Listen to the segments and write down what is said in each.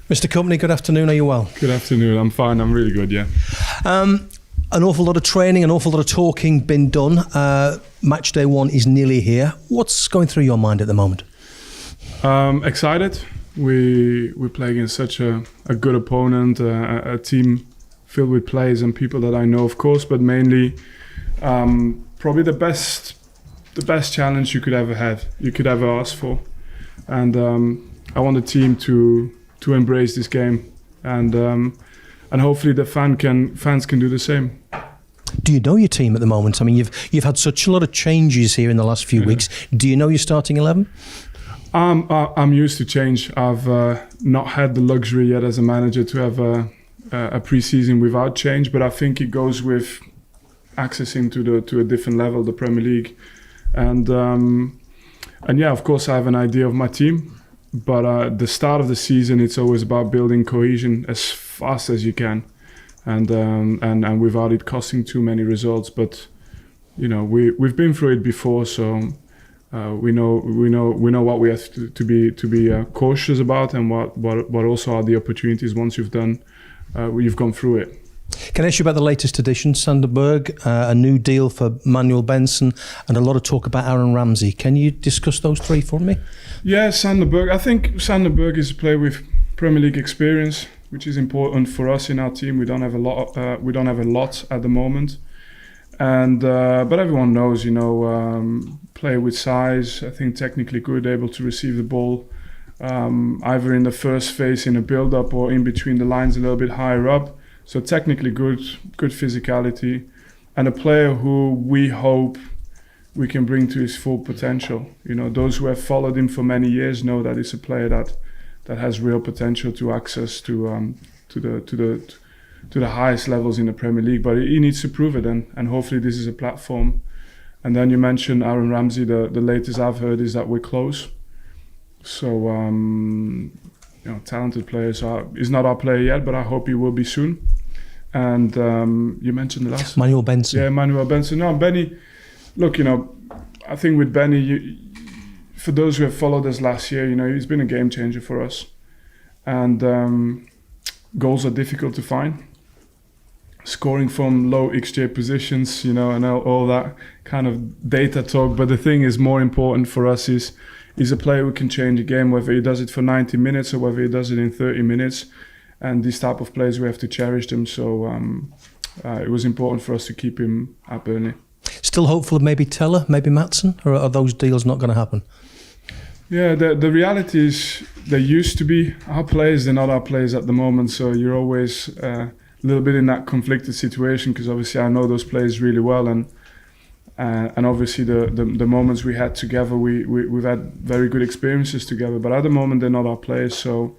Mr. Kompany, good afternoon. Are you well? Good afternoon. I'm fine. I'm really good, yeah. An awful lot of training, an awful lot of talking been done. Match day one is nearly here. What's going through your mind at the moment? Excited. We play against such a good opponent, a team filled with players and people that I know, of course, but mainly probably the best challenge you could ever ask for. And I want the team to embrace this game, and hopefully the fans can do the same. Do you know your team at the moment? I mean, you've had such a lot of changes here in the last few weeks. Do you know your starting 11? I'm used to change. I've not had the luxury yet as a manager to have a pre-season without change, but I think it goes with accessing to a different level, the Premier League, and yeah, of course I have an idea of my team. But at the start of the season, it's always about building cohesion as fast as you can, and without it costing too many results. But you know, we've been through it before, so we know what we have to be cautious about, and what also are the opportunities once you've gone through it. Can I ask you about the latest addition, Sander Berge, a new deal for Manuel Benson, and a lot of talk about Aaron Ramsey. Can you discuss those three for me? Yeah, Sander Berge. I think Sander Berge is a player with Premier League experience, which is important for us in our team. We don't have a lot at the moment, and but everyone knows, player with size. I think technically good, able to receive the ball, either in the first phase in a build-up or in between the lines a little bit higher up. So technically good physicality, and a player who we hope we can bring to his full potential. You know, those who have followed him for many years know that it's a player that has real potential to access to the highest levels in the Premier League. But he needs to prove it, and hopefully this is a platform. And then you mentioned Aaron Ramsey. The latest I've heard is that we're close. So talented players. He's not our player yet, but I hope he will be soon. And you mentioned the last Manuel Benson. Yeah, Manuel Benson. No, Benny. Look, I think with Benny, for those who have followed us last year, he's been a game changer for us. And goals are difficult to find. Scoring from low XG positions, and all that kind of data talk. But the thing is, more important for us is he's a player who can change the game, whether he does it for 90 minutes or whether he does it in 30 minutes. And these type of players, we have to cherish them. So it was important for us to keep him at Burnley. Still hopeful of maybe Teller, maybe Maatsen, or are those deals not going to happen? Yeah, the reality is they used to be our players. They're not our players at the moment. So you're always a little bit in that conflicted situation, because obviously I know those players really well, and obviously the moments we had together, we've had very good experiences together. But at the moment they're not our players, so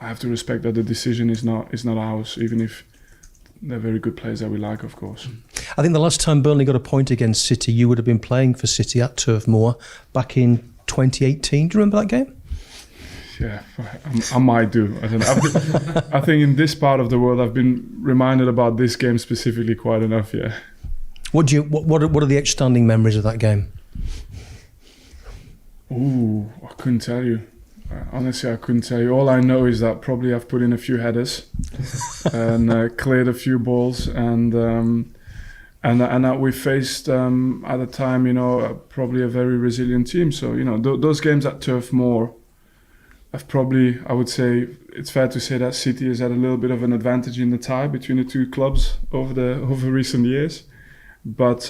I have to respect that the decision is not ours, even if they're very good players that we like, of course. I think the last time Burnley got a point against City, you would have been playing for City at Turf Moor back in 2018. Do you remember that game? Yeah, I might do. I don't know. I think in this part of the world, I've been reminded about this game specifically quite enough. Yeah. What are the outstanding memories of that game? Ooh, I couldn't tell you. Honestly, I couldn't tell you. All I know is that probably I've put in a few headers and cleared a few balls, and that we faced at the time, probably a very resilient team. So those games at Turf Moor, I would say it's fair to say that City has had a little bit of an advantage in the tie between the two clubs over recent years. But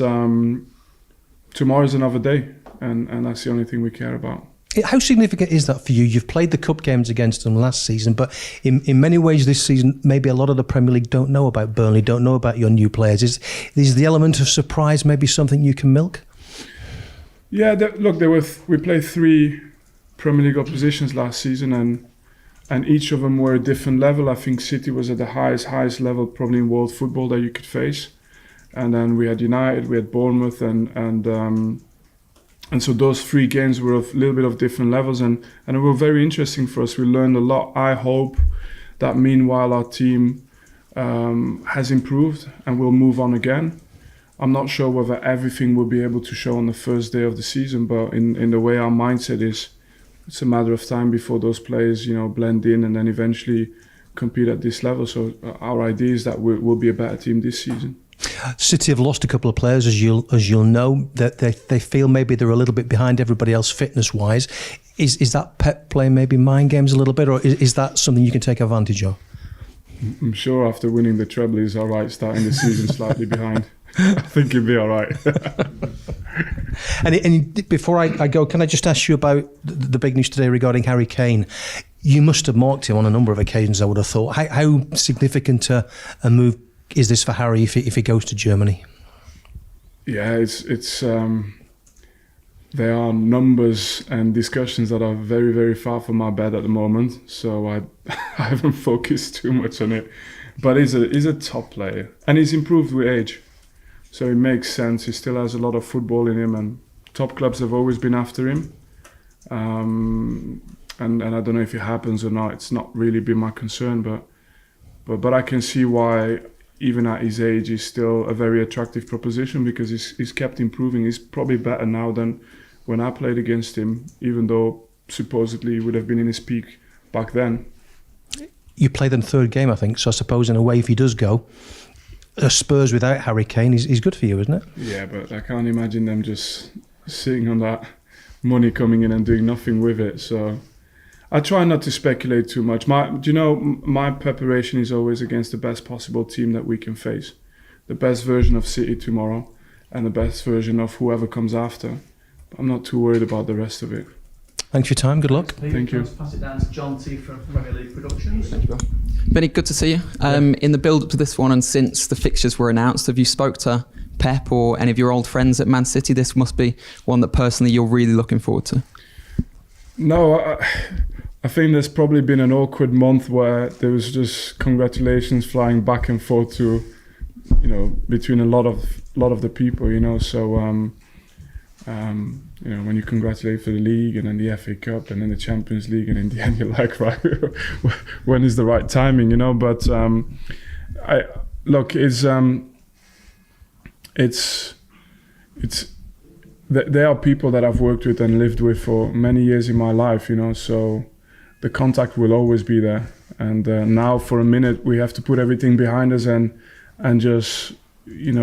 tomorrow's another day, and that's the only thing we care about. How significant is that for you? You've played the cup games against them last season, but in many ways this season, maybe a lot of the Premier League don't know about Burnley, don't know about your new players. Is the element of surprise maybe something you can milk? Yeah, we played 3 Premier League oppositions last season, and each of them were a different level. I think City was at the highest level probably in world football that you could face. And then we had United, we had Bournemouth, and so those 3 games were of a little bit of different levels, and it were very interesting for us. We learned a lot. I hope that meanwhile our team has improved and will move on again. I'm not sure whether everything will be able to show on the first day of the season, but in the way our mindset is, it's a matter of time before those players, blend in and then eventually compete at this level. So our idea is that we'll be a better team this season. City have lost a couple of players, as you'll know, that they feel maybe they're a little bit behind everybody else fitness wise. Is that Pep playing maybe mind games a little bit, or is that something you can take advantage of? I'm sure after winning the treble, he's all right. Starting the season slightly behind, I think he'll be all right. And before I go, can I just ask you about the big news today regarding Harry Kane? You must have marked him on a number of occasions, I would have thought. How significant a move is this for Harry if he goes to Germany? Yeah, it's there are numbers and discussions that are very, very far from my bed at the moment, so I haven't focused too much on it. But he's a top player, and he's improved with age, so it makes sense. He still has a lot of football in him, and top clubs have always been after him. And I don't know if it happens or not. It's not really been my concern, but I can see why, even at his age, he's still a very attractive proposition, because he's kept improving. He's probably better now than when I played against him, even though supposedly he would have been in his peak back then. You play the third game, I think, so I suppose in a way if he does go, Spurs without Harry Kane is good for you, isn't it? Yeah, but I can't imagine them just sitting on that money coming in and doing nothing with it. So I try not to speculate too much. My preparation is always against the best possible team that we can face. The best version of City tomorrow and the best version of whoever comes after. I'm not too worried about the rest of it. Thanks for your time. Good luck. Thank you. Let's pass it down to John T from Premier League Productions. Thank you, Bill. Benny, good to see you. In the build-up to this one and since the fixtures were announced, have you spoke to Pep or any of your old friends at Man City? This must be one that personally you're really looking forward to. No, I think there's probably been an awkward month where there was just congratulations flying back and forth to, between a lot of the people, So, when you congratulate for the league and then the FA Cup and then the Champions League, and in the end you're like, right, when is the right timing, But there are people that I've worked with and lived with for many years in my life, So the contact will always be there. And now for a minute we have to put everything behind us and just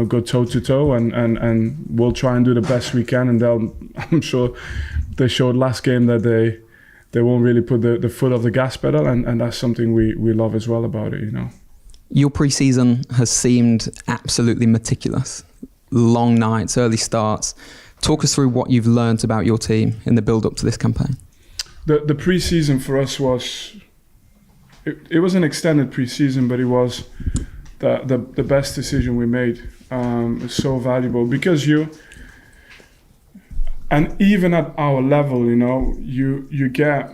go toe to toe, and we'll try and do the best we can. And I'm sure they showed last game that they won't really put the foot off the gas pedal, and that's something we love as well about it, Your pre-season has seemed absolutely meticulous. Long nights, early starts. Talk us through what you've learned about your team in the build-up to this campaign. The pre-season for us was it was an extended pre-season, but it was the best decision we made. It's so valuable because and even at our level, you get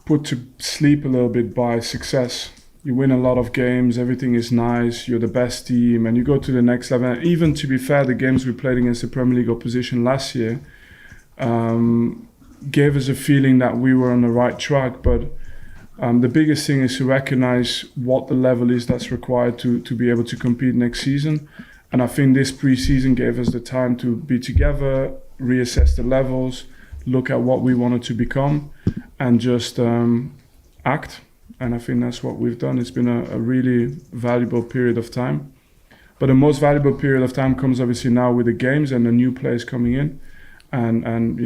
put to sleep a little bit by success. You win a lot of games, everything is nice, you're the best team, and you go to the next level. And even to be fair, the games we played against the Premier League opposition last year gave us a feeling that we were on the right track. But the biggest thing is to recognize what the level is that's required to be able to compete next season. And I think this pre-season gave us the time to be together, reassess the levels, look at what we wanted to become, and just act. And I think that's what we've done. It's been a really valuable period of time. But the most valuable period of time comes obviously now with the games and the new players coming in. And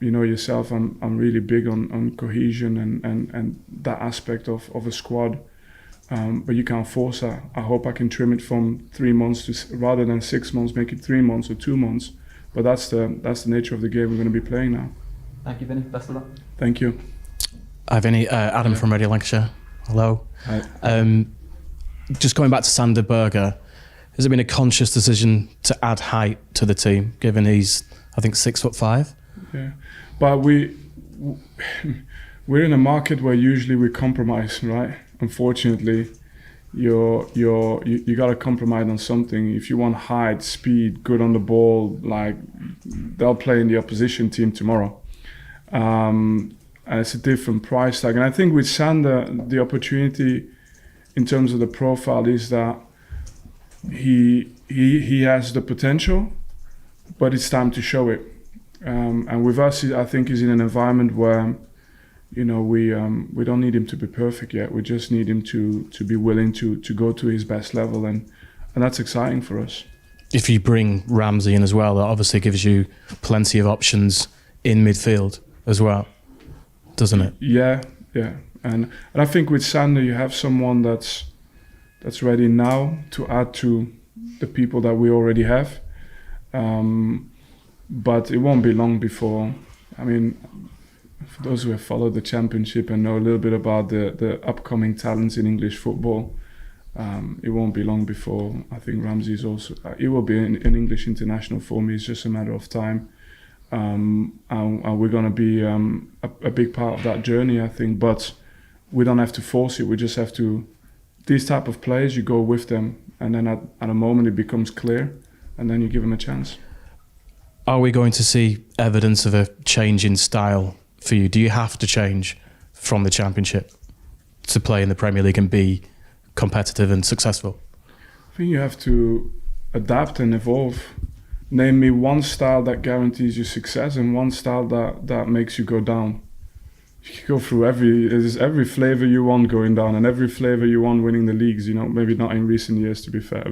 yourself, I'm really big on cohesion and that aspect of a squad. But you can't force that. I hope I can trim it from 3 months to, rather than 6 months, make it 3 months or 2 months. But that's the nature of the game we're going to be playing now. Thank you, Vinny. Best of luck. Thank you. Hi, Vinny. Adam from Radio Lancashire. Hello. Hi. Just going back to Sander Berge, has it been a conscious decision to add height to the team, given he's, I think, 6'5"? Yeah, but we're in a market where usually we compromise, right? Unfortunately, you got to compromise on something. If you want height, speed, good on the ball, like they'll play in the opposition team tomorrow. And it's a different price tag. And I think with Sander, the opportunity in terms of the profile is that he has the potential, but it's time to show it. And with us, I think he's in an environment where we don't need him to be perfect yet. We just need him to be willing to go to his best level, and that's exciting for us. If you bring Ramsey in as well, that obviously gives you plenty of options in midfield as well, doesn't it? Yeah. And I think with Sander, you have someone that's ready now to add to the people that we already have. But it won't be long before. I mean, for those who have followed the Championship and know a little bit about the upcoming talents in English football, it won't be long before I think Ramsey is also. It will be an English international for me. It's just a matter of time. And we're going to be a big part of that journey, I think. But we don't have to force it. We just have to. These type of players, you go with them, and then at a moment it becomes clear, and then you give them a chance. Are we going to see evidence of a change in style for you? Do you have to change from the Championship to play in the Premier League and be competitive and successful? I think you have to adapt and evolve. Name me one style that guarantees you success and one style that makes you go down. You can go through every flavour you want going down and every flavour you want winning the leagues. Maybe not in recent years, to be fair.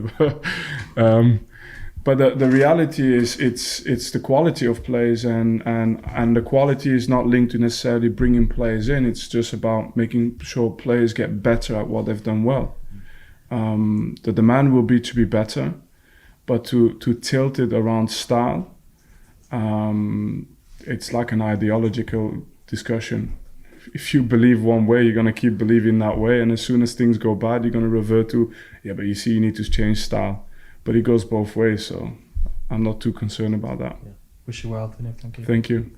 But the reality is it's the quality of players and the quality is not linked to necessarily bringing players in. It's just about making sure players get better at what they've done well. The demand will be to be better, but to tilt it around style, it's like an ideological discussion. If you believe one way, you're going to keep believing that way, and as soon as things go bad, you're going to revert to, but you see, you need to change style. But it goes both ways, so I'm not too concerned about that. Yeah. Wish you well, Vinny. Thank you. Thank you.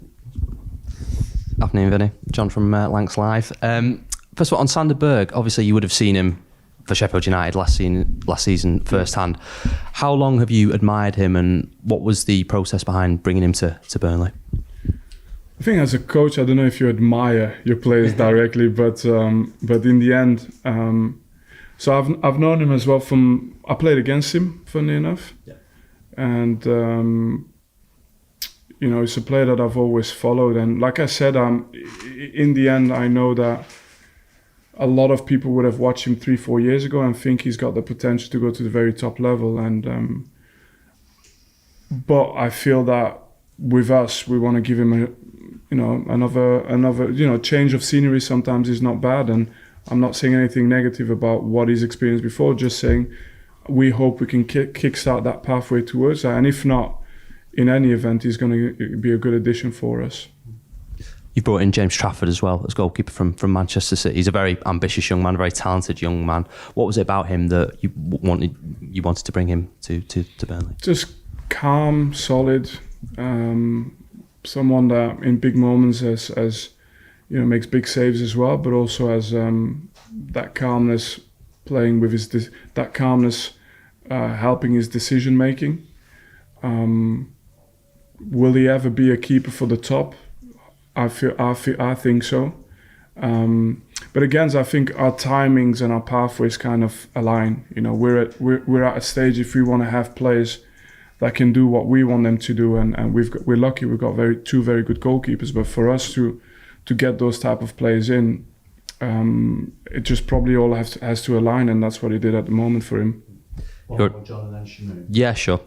Afternoon, Vinny. John from Lancs Live. First of all, on Sander Berge, obviously you would have seen him for Sheffield United last season firsthand. How long have you admired him, and what was the process behind bringing him to Burnley? I think as a coach, I don't know if you admire your players directly, but in the end, so I've known him as well from. I played against him, funnily enough, and it's a player that I've always followed. And like I said, in the end, I know that a lot of people would have watched him 3-4 years ago and think he's got the potential to go to the very top level. And but I feel that with us, we want to give him another change of scenery. Sometimes is not bad, and I'm not saying anything negative about what he's experienced before. Just saying, we hope we can kickstart that pathway towards that. And if not, in any event, he's going to be a good addition for us. You brought in James Trafford as well as goalkeeper from Manchester City. He's a very ambitious young man, a very talented young man. What was it about him that you wanted to bring him to Burnley? Just calm, solid, someone that in big moments has makes big saves as well, but also has that calmness, playing with that calmness, helping his decision making. Will he ever be a keeper for the top? I think so. But again, I think our timings and our pathways kind of align. We're at a stage, if we want to have players that can do what we want them to do, and we're lucky we've got two very good goalkeepers. But for us to get those type of players in, it just probably all has to align, and that's what it did at the moment for him. John and then Shanu. Yeah, sure.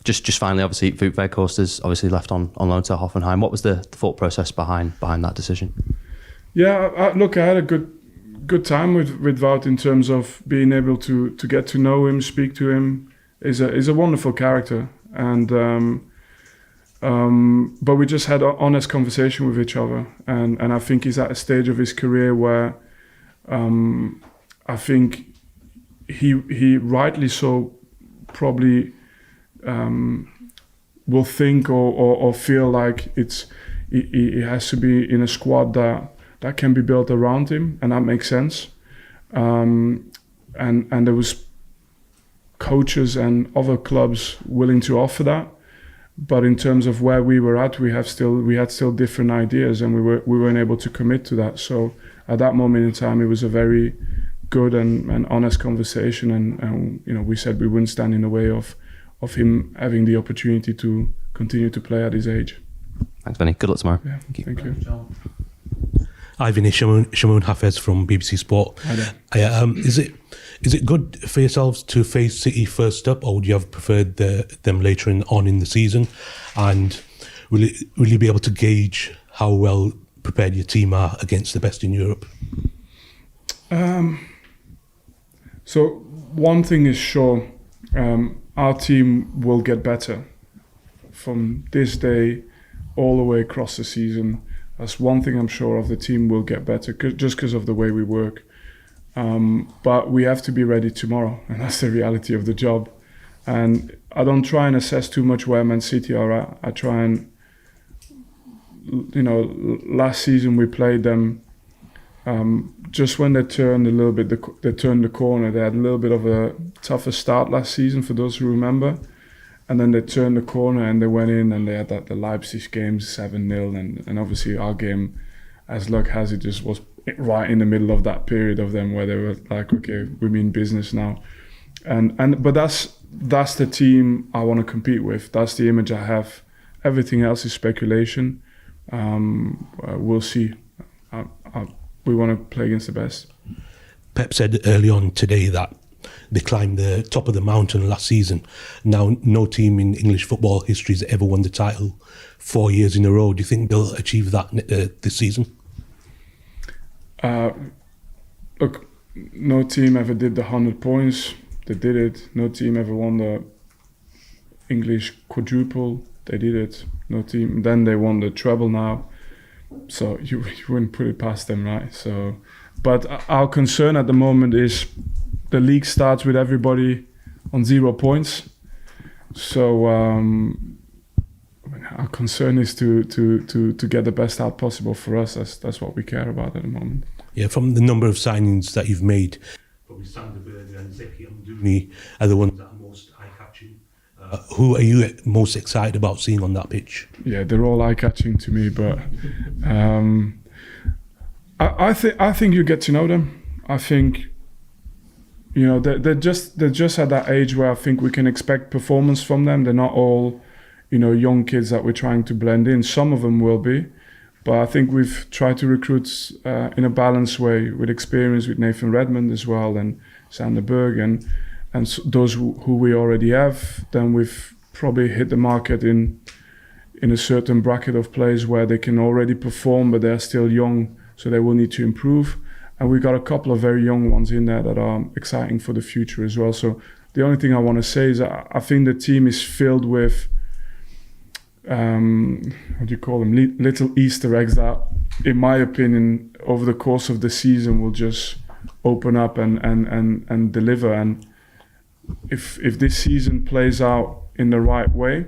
Just finally, obviously, Wout Weghorst is obviously left on loan to Hoffenheim. What was the thought process behind that decision? Yeah, I had a good time with Wout in terms of being able to get to know him, speak to him. He's a wonderful character, and but we just had an honest conversation with each other, and I think he's at a stage of his career where I think he rightly so probably will think or feel like he has to be in a squad that can be built around him, and that makes sense. And there was coaches and other clubs willing to offer that, but in terms of where we were at, we had still different ideas, and we weren't able to commit to that. So at that moment in time, it was a very good and honest conversation, and we said we wouldn't stand in the way of him having the opportunity to continue to play at his age. Thanks, Benny. Good luck tomorrow. Yeah, thank you. John. Hi, Vinny. Shimon Hafez from BBC Sport. Hi there. Is it good for yourselves to face City first up, or would you have preferred them later on in the season? And will you be able to gauge how well prepared your team are against the best in Europe? So one thing is sure, our team will get better from this day all the way across the season. That's one thing I'm sure of. The team will get better just because of the way we work. But we have to be ready tomorrow, and that's the reality of the job. And I don't try and assess too much where Man City are at. I try and, last season we played them just when they turned a little bit, they turned the corner. They had a little bit of a tougher start last season, for those who remember. And then they turned the corner and they went in and they had the Leipzig game 7-0. And obviously our game, as luck has it, just was right in the middle of that period of them where they were like, okay, we mean business now. But that's the team I want to compete with. That's the image I have. Everything else is speculation. We'll see. We want to play against the best. Pep said early on today that they climbed the top of the mountain last season. Now, no team in English football history has ever won the title 4 years in a row. Do you think they'll achieve that this season? Look, no team ever did the 100 points. They did it. No team ever won the English quadruple. They did it. No team. Then they won the treble now. So you wouldn't put it past them, right? So, but our concern at the moment is the league starts with everybody on 0 points. So our concern is to get the best out possible for us. That's what we care about at the moment. Yeah, from the number of signings that you've made, probably Sander Berge and Zeki Amdouni are the ones that are most eye-catching. Who are you most excited about seeing on that pitch? Yeah, they're all eye-catching to me, but I think you get to know them. I think they're just at that age where I think we can expect performance from them. They're not all young kids that we're trying to blend in. Some of them will be, but I think we've tried to recruit in a balanced way with experience with Nathan Redmond as well and Sander Berge and those who we already have. Then we've probably hit the market in a certain bracket of players where they can already perform, but they're still young, so they will need to improve. And we've got a couple of very young ones in there that are exciting for the future as well. So the only thing I want to say is that I think the team is filled with, what do you call them, little Easter eggs that, in my opinion, over the course of the season will just open up and deliver. And if this season plays out in the right way,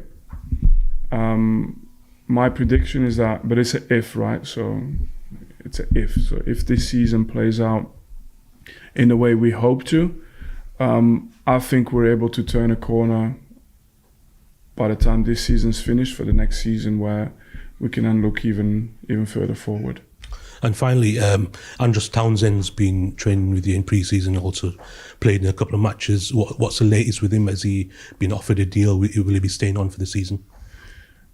my prediction is that, but it's an if, right? So it's an if. So if this season plays out in the way we hope to, I think we're able to turn a corner by the time this season's finished for the next season, where we can then look even further forward. And finally, Andros Townsend's been training with you in pre-season, also played in a couple of matches. What's the latest with him? Has he been offered a deal? Will he be staying on for the season?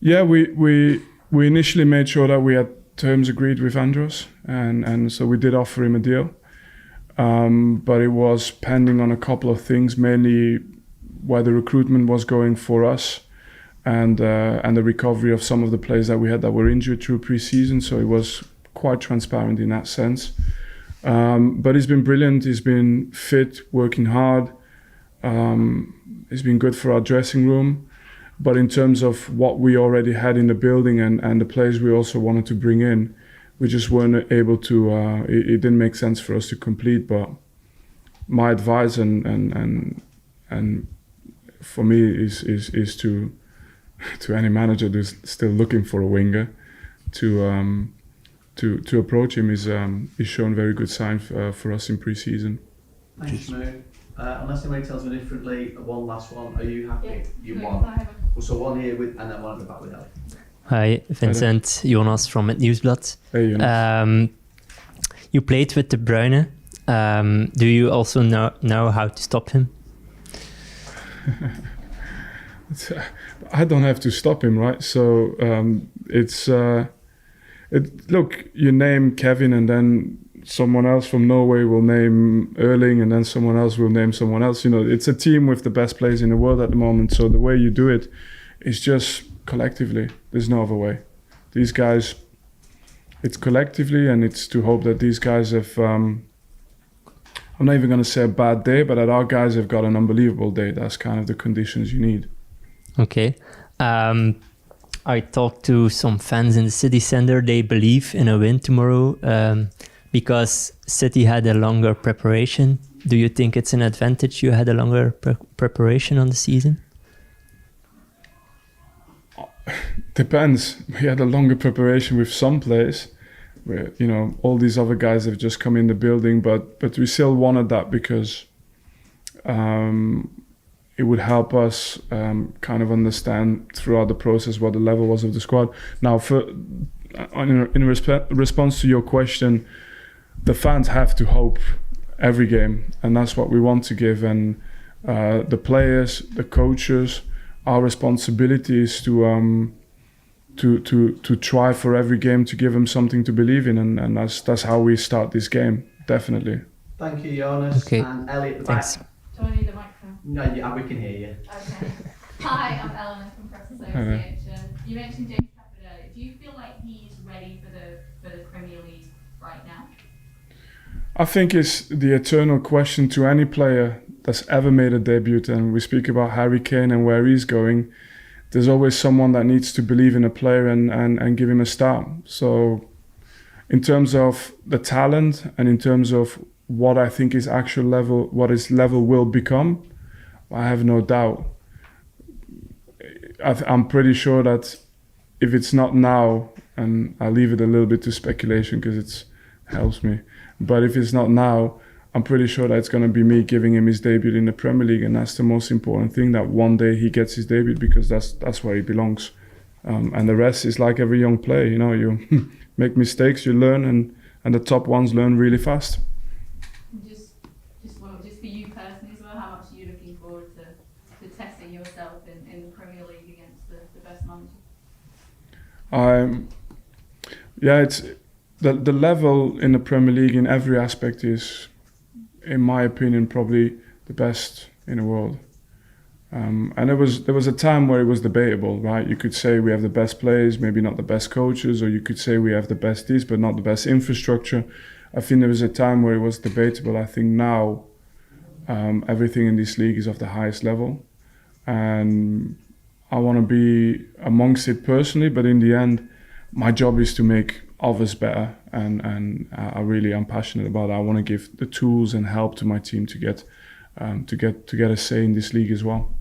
Yeah, we initially made sure that we had terms agreed with Andros, and so we did offer him a deal. But it was pending on a couple of things, mainly where the recruitment was going for us, and the recovery of some of the players that we had that were injured through pre-season. So it was quite transparent in that sense. But he's been brilliant. He's been fit, working hard. He's been good for our dressing room. But in terms of what we already had in the building and the players we also wanted to bring in, we just weren't able to. It didn't make sense for us to complete. But my advice and for me is to any manager who's still looking for a winger to approach him. He's shown very good sign for us in pre-season. Thanks, Mo. Unless anybody tells me differently, one last one. Are you happy? Yeah. You won. So one here with, and then one at the back with Ellie. Hi, Vincent, Jonas from Het Nieuwsblad. Hey, Jonas. You played with De Bruyne. Do you also know how to stop him? I don't have to stop him, right? So Look, you name Kevin, and then someone else from Norway will name Erling, and then someone else will name someone else. You know, it's a team with the best players in the world at the moment. So the way you do it is just collectively. There's no other way. These guys, it's collectively, and it's to hope that these guys have. I'm not even going to say a bad day, but that our guys have got an unbelievable day. That's kind of the conditions you need. Okay. I talked to some fans in the city centre. They believe in a win tomorrow because City had a longer preparation. Do you think it's an advantage you had a longer preparation on the season? Depends. We had a longer preparation with some players. Where, you know, all these other guys have just come in the building, but we still wanted that because it would help us kind of understand throughout the process what the level was of the squad. Now, in response to your question, the fans have to hope every game, and that's what we want to give. And the players, the coaches, our responsibility is to try for every game to give them something to believe in, and that's how we start this game, definitely. Thank you, Jonas. Okay. And Elliot at the Thanks. back. Do I need the microphone? No, yeah, we can hear you. Okay. Hi, I'm Eleanor from Press Association. You mentioned James Trafford earlier. Do you feel like he's ready for the Premier League right now? I think it's the eternal question to any player that's ever made a debut, and we speak about Harry Kane and where he's going. There's always someone that needs to believe in a player and give him a start. So in terms of the talent and in terms of what I think his actual level, what his level will become, I have no doubt. I'm pretty sure that if it's not now, and I'll leave it a little bit to speculation because it helps me, but if it's not now, I'm pretty sure that it's going to be me giving him his debut in the Premier League, and that's the most important thing, that one day he gets his debut, because that's where he belongs. And the rest is like every young player, you know, you make mistakes, you learn, and the top ones learn really fast. Just for you personally as well, how much are you looking forward to testing yourself in the Premier League against the best manager? Yeah, it's the level in the Premier League in every aspect is, in my opinion, probably the best in the world. And there was a time where it was debatable, right? You could say we have the best players, maybe not the best coaches, or you could say we have the best this, but not the best infrastructure. I think there was a time where it was debatable. I think now everything in this league is of the highest level, and I want to be amongst it personally. But in the end, my job is to make others better, and I really am passionate about it. I want to give the tools and help to my team to get a say in this league as well.